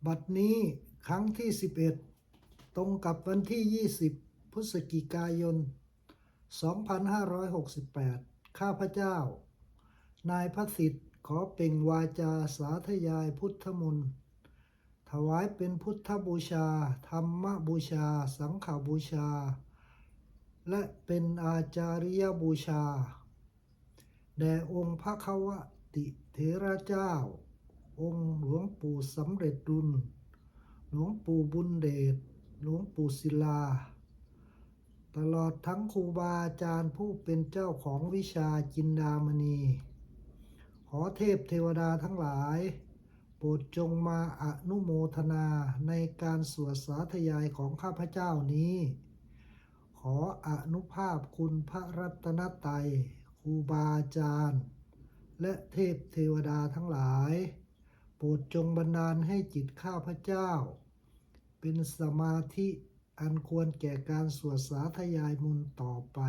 บัดนี้ครั้งที่11ตรงกับวันที่20พฤศจิกายน2568ข้าพเจ้านายพระสิทธิ์ขอเปล่งวาจาสาธยายพุทธมนต์ถวายเป็นพุทธบูชาธรรมบูชาสังฆบูชาและเป็นอาจาริยบูชาแด่องค์พระควติเถระเจ้าองค์หลวงปู่สำเร็จรุนหลวงปู่บุญเดชหลวงปู่ศิลาตลอดทั้งครูบาอาจารย์ผู้เป็นเจ้าของวิชาจินดามณีขอเทพเทวดาทั้งหลายโปรดจงมาอนุโมทนาในการสวดสาธยายของข้าพเจ้านี้ขออนุภาพคุณพระรัตนตรัยครูบาอาจารย์และเทพเทวดาทั้งหลายโปรดจงบันดาลให้จิตข้าพเจ้าเป็นสมาธิอันควรแก่การสวดสาธยายมนต์ต่อไป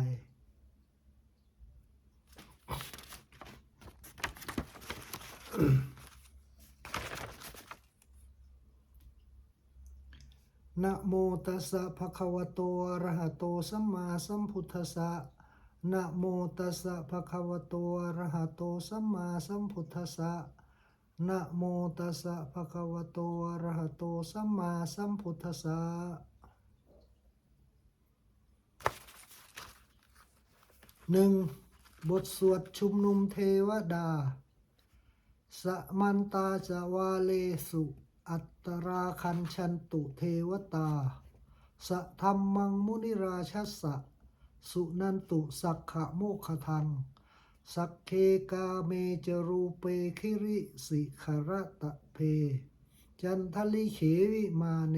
นะโมตัสสะภะคะวะโตอะระหะโตสัมมาสัมพุทธัสสะนะโมตัสสะภะคะวะโตอะระหะโตสัมมาสัมพุทธัสสะนะโมตัสสะภะคะวะโตอะระหะโตสัมมาสัมพุทธัสสะ1. บทสวดชุมนุมเทวดาสมันตาจาวาเลสุอัตตราคัญชันตุเทวตาสะธัมมังมุนิราชัสสะสุนันตุสักขะโมคทังสักเคกาเมจรูเปคิริสิขระตะเพจันทลิเขวิมาเน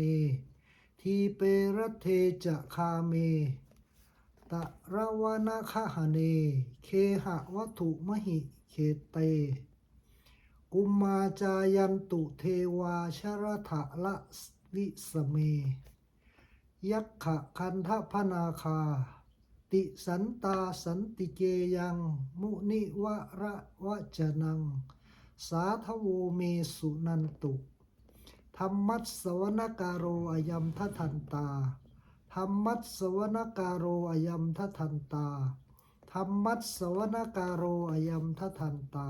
ทีเปรเทจะคาเมตะระวนาคหเนเคหะวัตุมหิเขเตกุมมาจายันตุเทวาชรถะละวิสเมยักขะคันทพนาคาติสันตาสันติเกยังมุนิวะระวะจนังสาทโวเมสุนันตุธรรมัสสวนการโรอยัมททันตาธรรมัสสวนการโรอยัมททันตาธรรมัสสวนการโรอยัมททันตา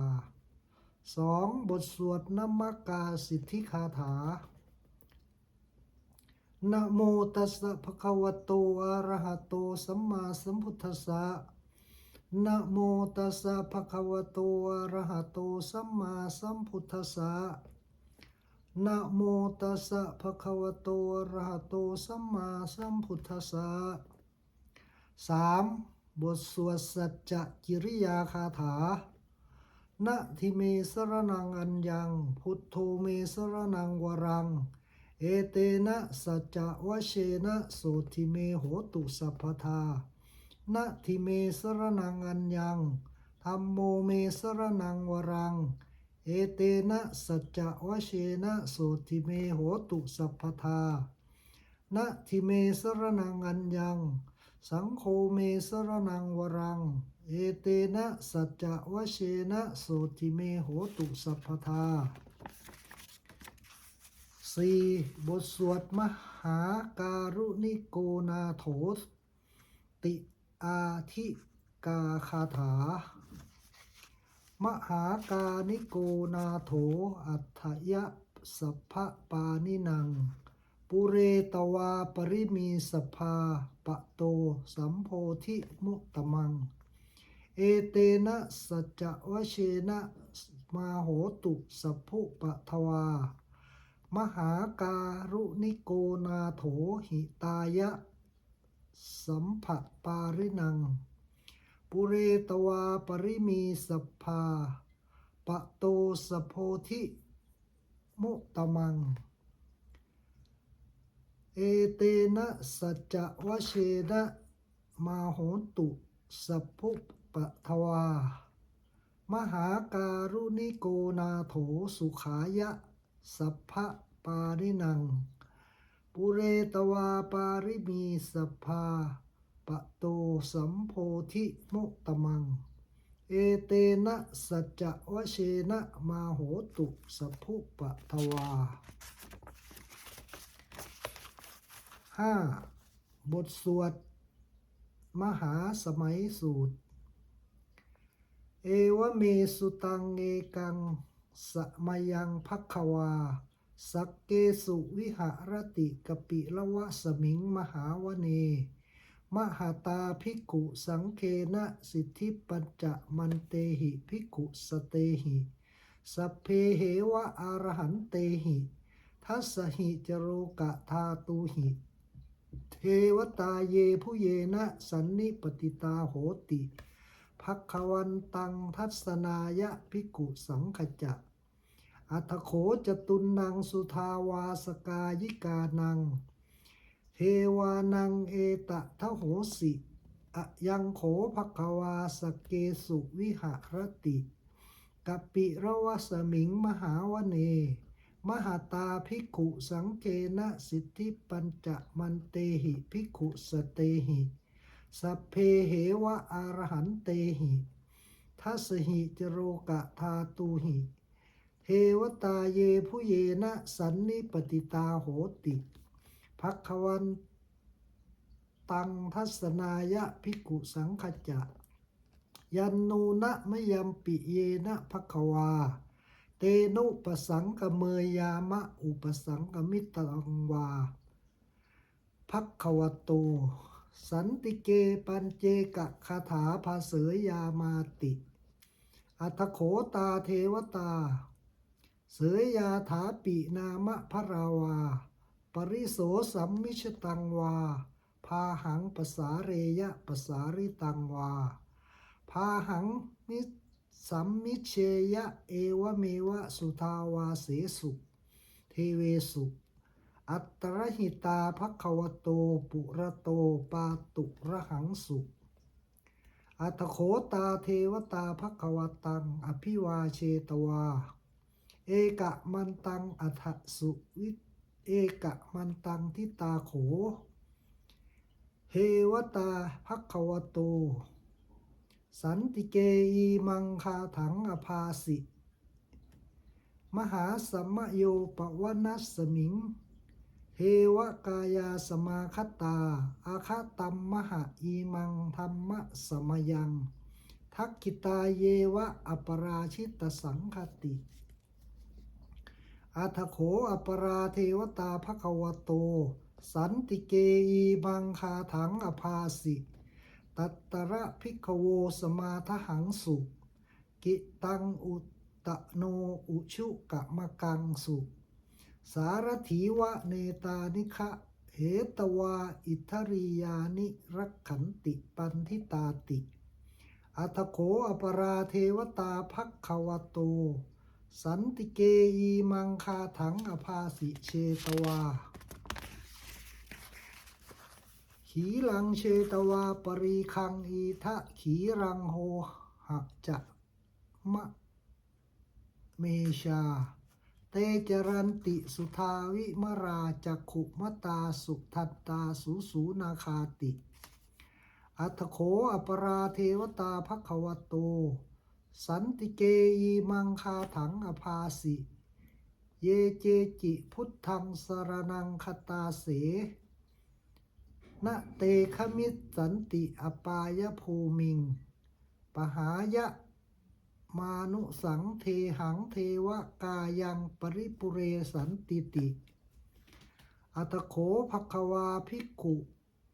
2. บทสวดนมกาสิทธิคาถานะโมตัสสะภะคะวะโตอะระหะโตสัมมาสัมพุทธัสสะนะโมตัสสะภะคะวะโตอะระหะโตสัมมาสัมพุทธัสสะนะโมตัสสะภะคะวะโตอะระหะโตสัมมาสัมพุทธัสสะ 3. บทสวดสัจจกิริยาคาถานะทิเมสรนังอัญญังพุทโธเมสรนังวรังเอเตนะสัจจะวะเชนะโสทิเมโหตุสัพพทานะทิเมสรนังอัญญังธัมโมเมสรนังวรังเอเตนะสัจจะวะเชนะโสทิเมโหตุสัพพทานะทิเมสรนังอัญญังสังโฆเมสรนังวรังเอเตนะสัจจะวะเชนะโสทิเมโหตุสัพพทา 4. บทสวดมหาการุณิโกนาโถติอาทิกาคาถามหาการนิโกนาโถอัฏฐยะสัพพปานินังปุเรตวาปริมีสภาปะโตสัมโพธิมุตตมังเอเตนะสัจจะวะเชนะมาโหตุสัพพุปะทวามหาการุณิโกนาโถหิตายะสัมภปารินังปุเรตวาปริมีสัพพาปะโตสัพโพธิมุตตมังเอเตนะสัจจะวะเชนะมาโหตุสัพพุปะทวามหาการุณิโกนาโถสุขายะสัพพปารินังปุเรตวาปาริมีสัพพาปะโตสัมโพธิมุตตมังเอเตนะสัจจะวะเชนะมาโหตุสัพพุปะทวา 5. บทสวดมหาสมัยสูตร เอวเมสุตังเอกังสมยังภัคควาสักเกสุวิหารติกปิละวะสมิงมหาวเนมหาตาภิกขุสังเคนะสิทธิปัญจมันเตหิภิกขุสเตหิสัพเพเหวะอรหันเตหิทัสสหิจโรกะธาตุหิเทวตาเยผู้เยนะสันนิปติตาโหติภัควันตังทัศนายะภิกขุสังคจะอัตโขจตุนังสุทาวาสกายิกานังเทวานังเอตะทโหสิอะยังโขภัควาสเกสุวิหารติกปิระวสมิงมหาวเนมหาตาภิกขุสังเกนะสิทธิปัญจมันเตหิภิกขุสเตหิสัพเพเหวะอรหันเตหิทัสสหิจโรกะธาตุหิเทวตาเยผู้เยนะสันนิปติตาโหติภัควันตังทัศนายะภิกขุสังคจะยันนูนะมะยัมปิเยนะภัควาเตนุปสังกเมยยามะอุปสังกมิตังวาภัควโตสันติเกปัญเจกะคาถาภาเสยยามาติอัตโขตาเทวตาเสยยาถาปินามะพระราวาปริโสสัมมิชตังวาพาหังปสาเรยะปสาริตังวาพาหังมิสัมมิเชยะเอวเมวะสุทาวาเสสุเทเวสุอัตตรหิตาภัควโตปุระโตปาตุระหังสุอัตโขตาเทวตาภัควตังอภิวาเชตวาเอกะมันตังอัฏฐสุวิเอกะมันตังทิตาโขเทวตาภัควโตสันติเกอีมังคาถังอภาสิมหาสัมมโยปวนัสสมิงเทวกายาสมาคตาอาคาตัมมหะอีมังธรรมะสมยังทักขิตาเยวะอปราชิตสังคติอัทโขอปราเทวตาภควโตสันติเกอีมังคาถังอภาสิตัตตระภิกขโวสมาทหังสุกิตังอุตตโนอุชุกะมะกังสุสารถีวะเนตานิคะเหตวาอิทธริยานิรักขันติปันทิตาติอัทโขอปราเทวตาภัคควโตสันติเกอีมังคาถังอภาสิเชตวาขีลังเชตวาปรีคังอีทะขีรังโหหะจะมะเมชาเตจรันติสุทาวิมราจักขุมตาสุทัตตาสุสูนาคาติอัตโขอปราเทวตาภัควโตสันติเกอีมังคาถังอภาสิเยเจจิพุทธังสรนังคตาเสนะเตขมิตสันติอปายภูมิงปหายะมานุสังเทหังเทวกายังปริปุเรสันติติอัตโขภัควาภิกขุ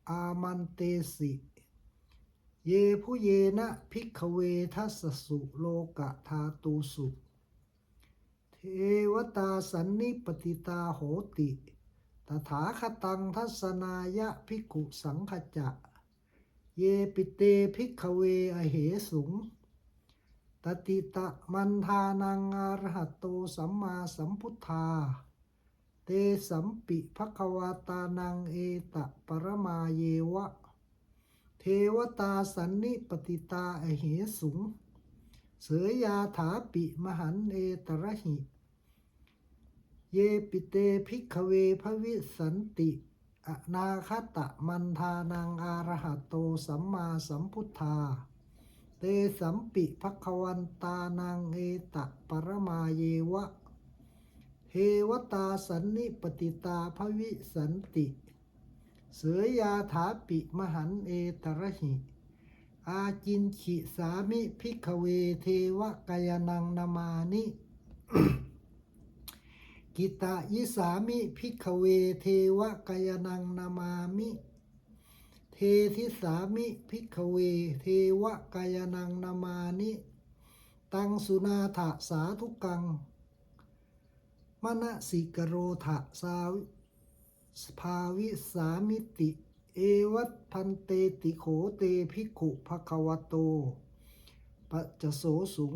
อามันเตสิเยผู้เยนะภิกขเวทัสสสุโลกะธาตุสุเทวตาสันนิปติตาโหติตถาคตังทัศนายะภิกขุสังคจะเยปิเตภิกขเวอเหสุงตติตะมันทานังอรหัตโตสัมมาสัมพุทธาเตสัมปิภัควาตานังเอตะปรมาเยวะเทวตาสันนิปติตาอเหสุงเสยยาถาปิมหันเอตระหิเยปิเตภิกขเวภวิสันติอนาคตะมันทานังอรหัตโตสัมมาสัมพุทธาเตสัมปิภัควันตานังเอตะปรมาเยวะเทวตาสันนิปติตาภวิสันติ เสยยาถาปิมหันเอตระหิ อาจินขิสามิภิกขเวเทวกายนังนามานิ กิตายิสามิภิกขเวเทวกายนังนามามิ เททิสามิภิกขเวเทวกายนังนามานิ ตังสุนาถะสาธุกังมณสิกโรทะสาภาวิสามิติ เอวัตพันเตติโขเตภิกขุภควโตปัจจโสสุง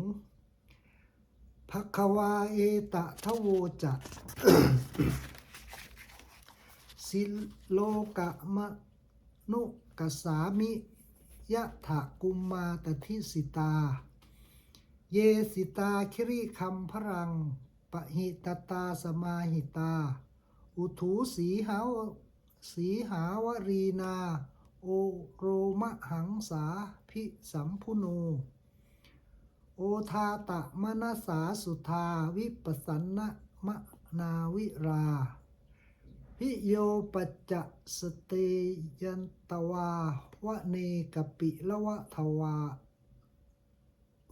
ภควาเอตะทโวจะ สิโลกะมนุกสามิยะถะกุมมาตทิสิตา เยสิตาคิริคัมพรังปะหิตตาสมาหิตา อุถูสีหาวรีนาโอโรมหังสาพิสัมพุโน โอทาตะมนสาสุธาวิปัสสนะมนาวิรา พิโยปัจจะสเตยันตวาวะเนกปิละวะทวา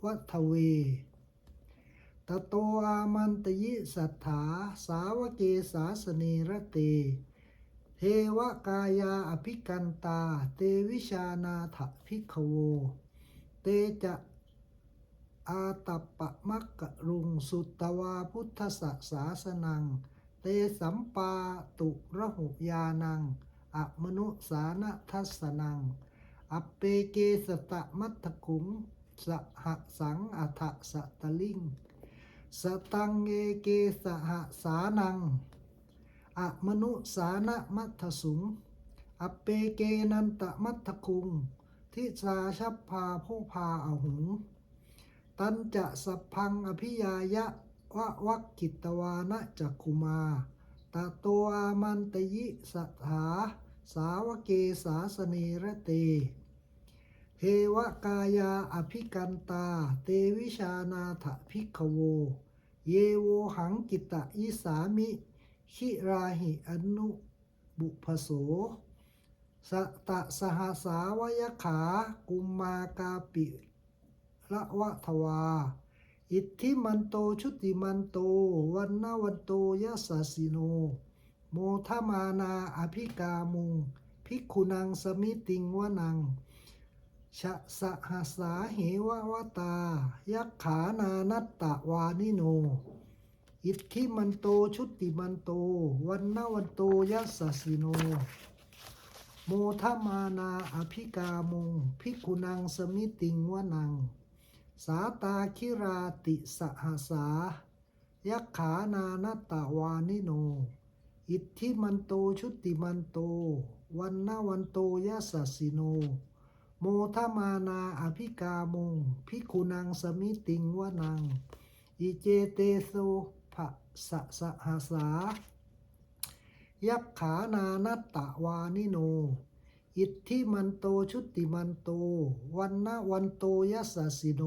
วัทเว ตโตอามันตยิสัทธาสาวเกสาสเนระเต เทวกายาอภิกันตาเตวิชานาถภิกขโว เตจะอาตัปปะมักกะรุงสุตตวาพุทธศาสนัง เตสัมปาตุระหุยานังอะมนุสานะทัสสนัง อัปเปเกสตะมัตถคุงสหสังอัฏสตลิง สตังเอเกสหสานังอะมนุสานะมัทธสุง อัปเปเกนันตะมัทธคุงทิสาชัพพาโพพาอหุง ตันจะสัพพังอภิยายะวะวักกิตวานะจักขุมาตโตอามันตยิสัทธาสาวเกสาสเนระเต เทวกายาอภิกันตาเตวิชานาถภิกขโว เยโวหังกิตะยิสามิขิราหิอนุบุพโส สตะสหสาวยขากุมมากาปิละวะทวา อิทธิมันโตชุติมันโตวันนวันโตยัสสสิโน โมทมานาอภิกามุงภิกขุนังสมิติงวนัง ชะสหสาเหวะวตายักขานานัตตะวานิโน อิทธิมันโตชุติมันโตวันนวันโตยัสสสิโน โมทมานาอภิกามุงภิกขุนังสมิติงวนัง สาตาคิราติสหสายักขานานัตตะวานิโน อิทธิมันโตชุติมันโตวันนวันโตยัสสสิโน โมทมานาอภิกามุงภิกขุนังสมิติงวนัง อิเจเตโสภะสะสหสายักขานานัตตะวานิโน อิทธิมันโตชุติมันโตวันนวันโตยัสสสิโน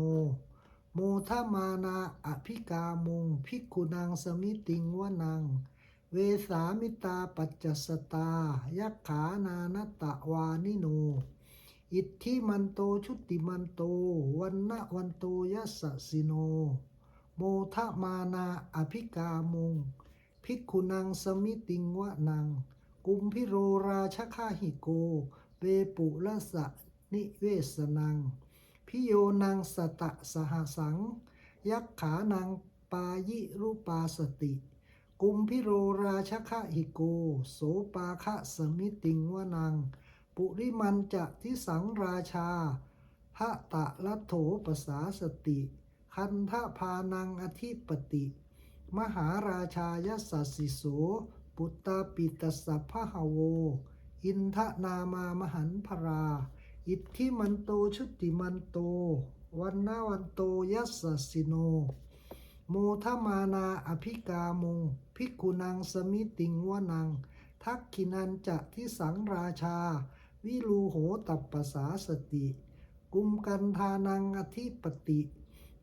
โมทมานาอภิกามุงภิกขุนังสมิติงวนัง เวสามิตาปัจจสตายักขานานัตตะวานิโน อิทธิมันโตชุติมันโตวันนวันโตยัสสสิโน โมทมานาอภิกามุงภิกขุนังสมิติงวนัง กุมพิโรราชคาหิโกเปปุละสะนิเวสนัง พิโยนังสตะสหสังยักขานังปายิรูปาสติ กุมพิโรราชคาหิโกโสปาคะสมิติงวนัง ปุริมันจะทิสังราชาทะตะละโถปสาสติ คันทพานังอธิปติ มหาราชายัสสสิโส ปุตตาปิตสัพพะหโว อินทนามามหันพรา อิทธิมันโตชุติมันโตวันนวันโตยัสสสิโน โมทมานาอภิกามุงภิกขุนังสมิติงวนัง ทักขินันจะทิสังราชาวิลูโหตัปปสาสติ กุมกันทานังอธิปติ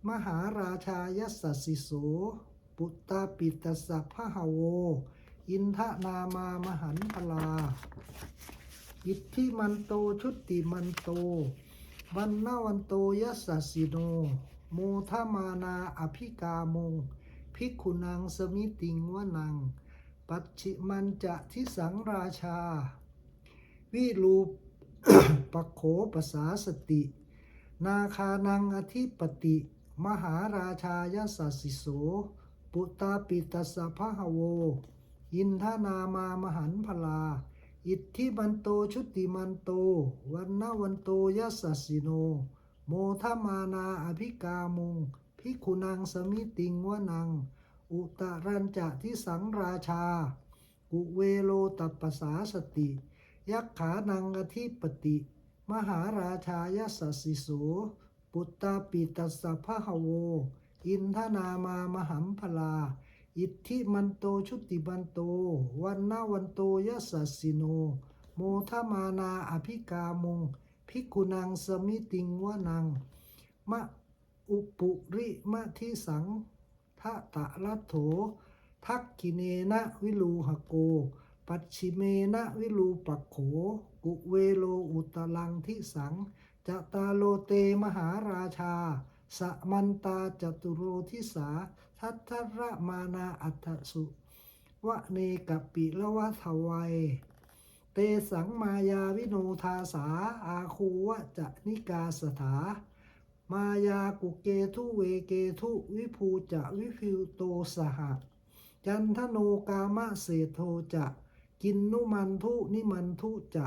มหาราชายัสสสิโส ปุตตาปิตสัพพะหโว อินทนามามหันพลา อิทธิมันโตชุติมันโตวันนาวันโตยัสสสิโนโมทมานาอภิกามงภิกขุนังสมิติงวนังปัจฉิมันจะทิสังราชาวิรู ปโขปสาสตินาคานังอธิปติมหาราชายสัสสิโสปุตตาปิตัสสะพะหะโวอินทนามามหันพลาอิทธิมันโตชุติมันโตวันนาวันโตยัสสสิโนโมทมานาอภิกามุงภิกขุนังสมิติงวนังอุตรัญจะทิสังราชากุเวโลตัปปสาสติยักขานังอธิปติมหาราชายสัสสิโสปุตตาปิตัสสะพะหะโวอินทนามามหัมพลาอิทธิมันโตชุติมันโตวันนาวันโตยัสสสิโนโมทมานาอภิกามงภิกขุนังสมิติงวนังมะอุปุริมะทิสังทะตะลัทโถทักขิเนนะวิลูหโกปัจฉิเมนะวิลูปักโขกุเวโลอุตลังทิสังจตาโลเตมหาราชาสมันตาจตุโรทิสาทัทธระมานาอัฏฐสุวะเนกปิละวะทวัยเตสังมายาวิโนทาสาอาคูวะจะนิกาสถามายากุเกทุเวเกทุวิภูจะวิพิวโตสหจันทโนกามะเศโทจะกินนุมันทุนิมันทุจะ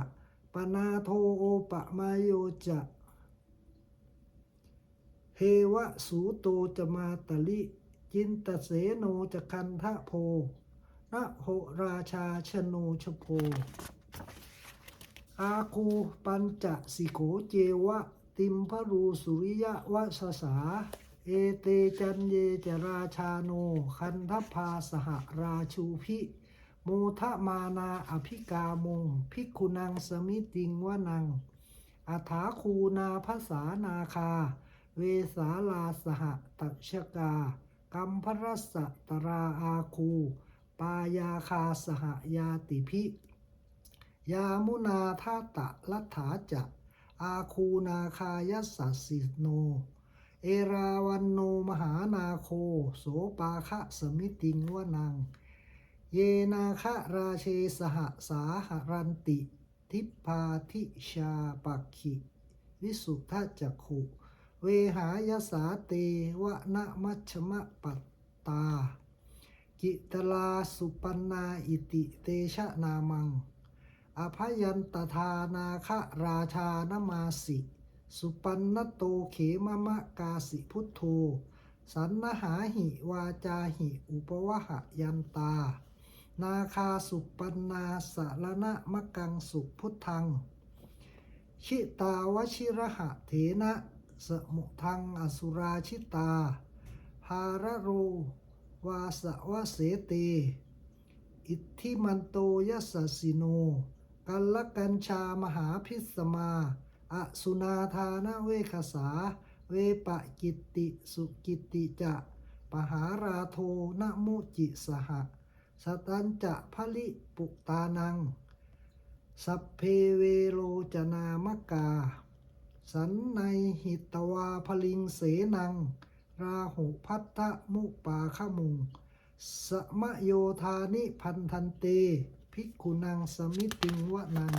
ปนาโทโอปะมาโยจะเทวะสูโตจะมาตลิจินตเสโนจะคันทะโพนะโหราชาชโนชโพอาคูปัญจสิโขเจวะติมพรูสุริยะวะสสาเอเตจันเยจราชาโนคันทพาสหราชูพิโมทมานาอภิกามงภิกขุนังสมิติงวนังอัฏฐาคูนาภาษานาคาเวสาลาสหตัชกากัมพรัสสะตราอาคูปายาคาสหยาติพิยามุนาทาตะลัทธาจะอาคูนาคายัสสสิโนเอราวันโนมหานาโคโสปาคะสมิติงวนังเยนาคะราเชสหสาหรันติทิพาทิชาปักขิวิสุทธจักขุเวหายสาเตวะนะมัชมะปัตตากิตลาสุปันนาอิติเตชะนามังอภยันตทานาคะราชานมาสิสุปันนโตเขมะมะกาสิพุทโธสันนหาหิวาจาหิอุปวหยันตานาคาสุปันนาสารณะมะกังสุพุทธังชิตาวชิระหะเถนะสมุทังอสุราชิตาภารโรวาสวะเสเตอิทธิมันโตยัสสสิโนกัลลกัญชามหาพิสมาอสุนาธานเวคสาเวปะกิตติสุกิตติจะปหาราโทนมุจิสหะสตัญจะพลิปุตานังสัพเพเวโรจนามกาสันในหิตวาพลิงเสนังราหุพัทธมุปาขมุงสมโยธานิพันธันเตภิกขุนังสมิติงวนัง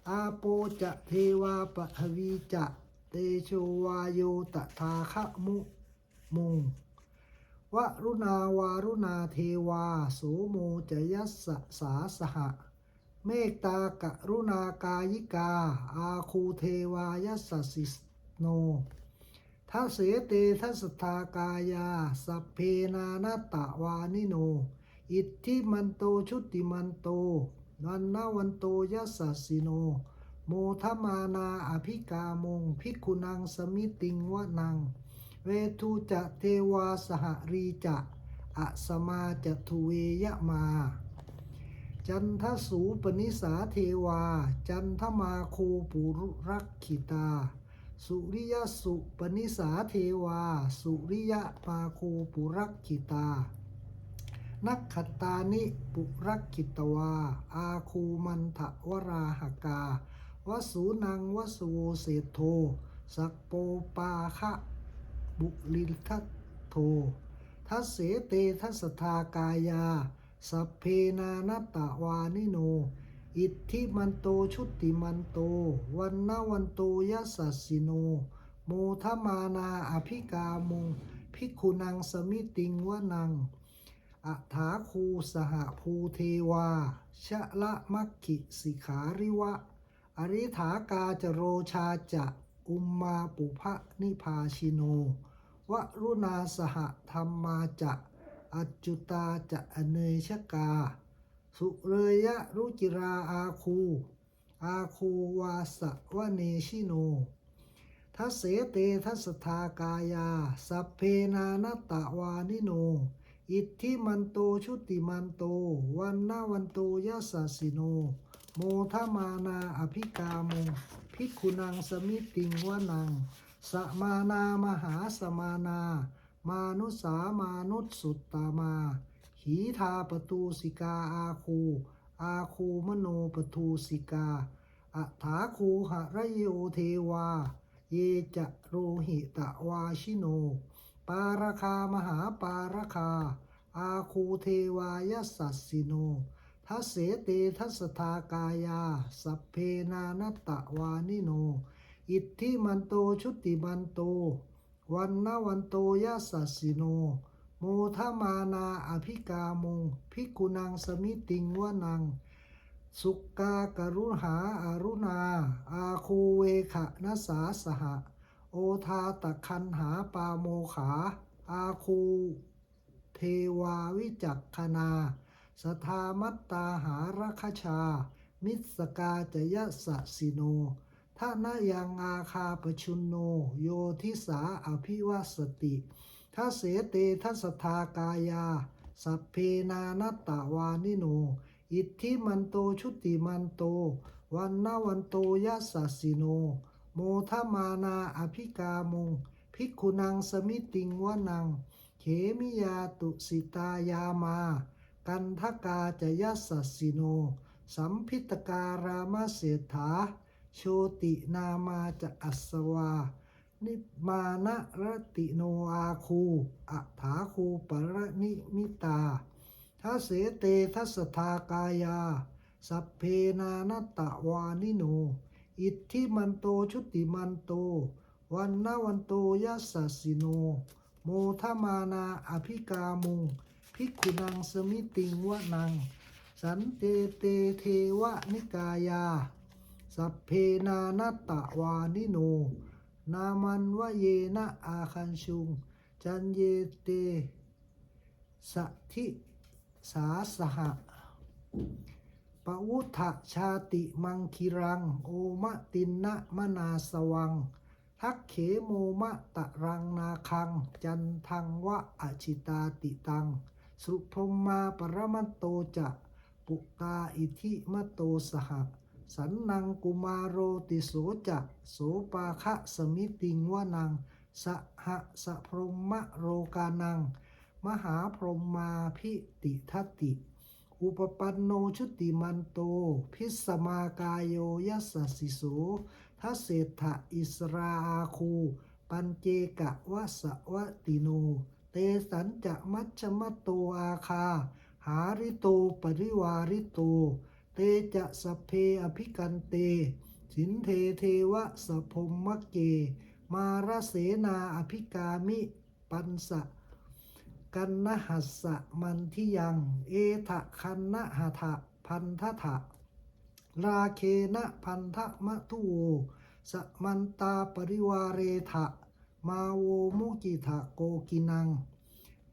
อาโปจะเทวาปทวีจะเตโชวาโยตถาคมุมุงวรุณาวารุณาเทวาโสโมจยัสสะสาสหะเมตตากรุณากายิกาอาคูเทวายัสสสิโนทัสเสเตทัสทากายาสัพเพนานาตะวานิโนอิทธิมันโตชุติมันโตวันนาวันโตยัสสสิโนโมทมานาอภิกามงภิกขุนังสมิติงวนังเวทุจะเทวาสหรีจะอะสมาจทุเวยมาจันทสูปนิสาเทวาจันทมาโคปุรุรักขิตาสุริยสุปนิสาเทวาสุริยมาโคปุรักขิตา นักขตานิปุรักขิตวาอาคูมันทะวราหกาวสูนังวสุโวเศโธสักโปปาคะบุลิทัตโธทัสเสเตทัสสทากายาสัพเพนานัตตวานิโนอิทธิมันโตชุติมันโตวันนวันโตยัสสสิโนโมทมานาอภิกามุงภิกขุนังสมิติงวนังอัฏฐาคูสหภูเทวาชะละมัคคิสิขาริวะอริถากาจโรชาจะอุมมาปุภะนิพาชิโนวรุณาสหธรรมาจะอัจจุตาจะอเนยชกาสุเรยะรุจิราอาคูวาสะวะเนชิโนทัสเสเตทัสสทากายาสัพเพนานัตตวานิโนอิทธิมันโตชุติมันโตวันนาวันโตยัสสสิโนโมทมานาอภิกามงภิกขุนังสมิติงวนังสมานามหาสมานามานุสามานุสสุตตามาหีทาปตูสิกาอาคูมโนปตูสิกาอัฏฐาคูหะระโยเทวาเยจะโรหิตะวาชิโนปาราคามหาปาราคาอาคูเทวายัสสสิโนทัสเสเตทัสสทากายาสัพเพนานัตตวานิโนอิทธิมันโตชุติมันโตวันนวันโตยัสสสิโนโมทมานาอภิกามงภิกขุนังสมิติงวนังสุกากรุหาอารุณาอาคูเวขะนัสสาสหะโอทาตะคันหาปาโมขาอาคูเทวาวิจักขณาสทามัตตาหารคชามิสกาจยัสสสิโนทะนะยังอาคาปชุนโนโยทิสาอภิวัสติทัสเสเตทัสสทากายาสัพเพนานัตตวานิโนอิทธิมันโตชุติมันโตวันนาวันโตยัสสสิโนโมทมานาอภิกามงภิกขุนังสมิติงวนังเขมิยาตุสิตายามากันทกาจยัสสสิโนสัมพิตการามเศรษฐาโชตินามาจะอัสวานิมานะรติโนอาคูอัฏฐาคูปรนิมิตาทัสเสเตทัสสทากายาสัพเพนานัตตวานิโนอิทธิมันโตชุติมันโตวันนาวันโตยัสสสิโนโมทมานาอภิกามุงภิกขุนังสมิติงวนังสันเตเตเทวนิกายาสัพเพนานัตตวานิโนนามันวะเยนะอาคันชุงจันเยเตสัทิสาสหะปวุฒะชาติมังคิรังโอมะตินนะมนาสวังทักเขโมมะตะรังนาคังจันทังวะอชิตาติตังสุพรหมาปรมัตโตจะปุตตาอิทิมโตสหะสันนังกุมารโรติโสจะโสปาคะสมิติงวนังสหะสะพรหมะโรกานังมหาพรหมาพิติทัตติอุปปันโนชุติมันโตพิสมากายโยยัสสสิโสทัสเสถะอิสราอาคูปัญเจกะวะสะวะติโนเตสันจะมัชฌมโตอาคาหาริโตปริวาริโตเตจะสพเพอภิกันเตสินเทเทวะสพมมะเกมารเสนาอภิกามิปันสะกันนหัสสะมันทิยังเอทะคันนะหะทะพันทะทะราเคนะพันทะมะทุโวสมันตาปริวาเรทะมาโวมุกิทะโกกินัง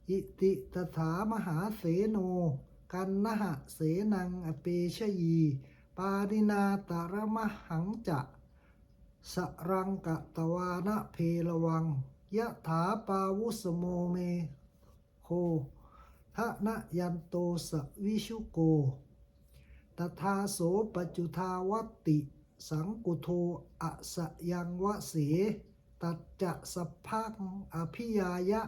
อิติตถามหาเสโนกันนะหะเสนังอเปชยีปารินาตรมหังจะสรังกะตวานะเพลวังยะถาปาวุสโมเมโคทะนะยันโตสวิชุโกตถาโสปัจจุทาวัตติสังกุโทอะสยังวะเสตัจจะสัพพังอภิยายะ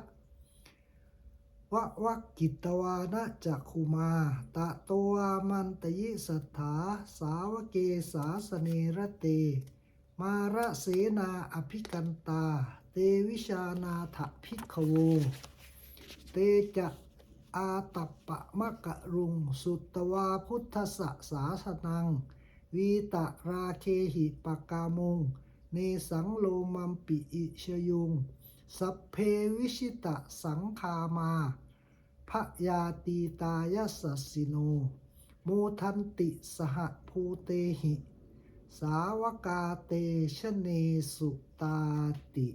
ว วะวะกิตวานะจักขุมาตะโตวามันตยิสัทธาสาวเกสาสเนระเตมาระเสนาอภิกันตาเตวิชานาถภิกขโวเตจะอาตัปปะมะกะรุงสุตตวาพุทธสสาสนังวีตะราเคหิปกามุงเนสังโลมัมปิอิชยุงสัพเพวิชิตะสังคามาพยาตีตายัสสสิโนโมทันติสหภูเตหิสาวกาเตชเนสุตาติ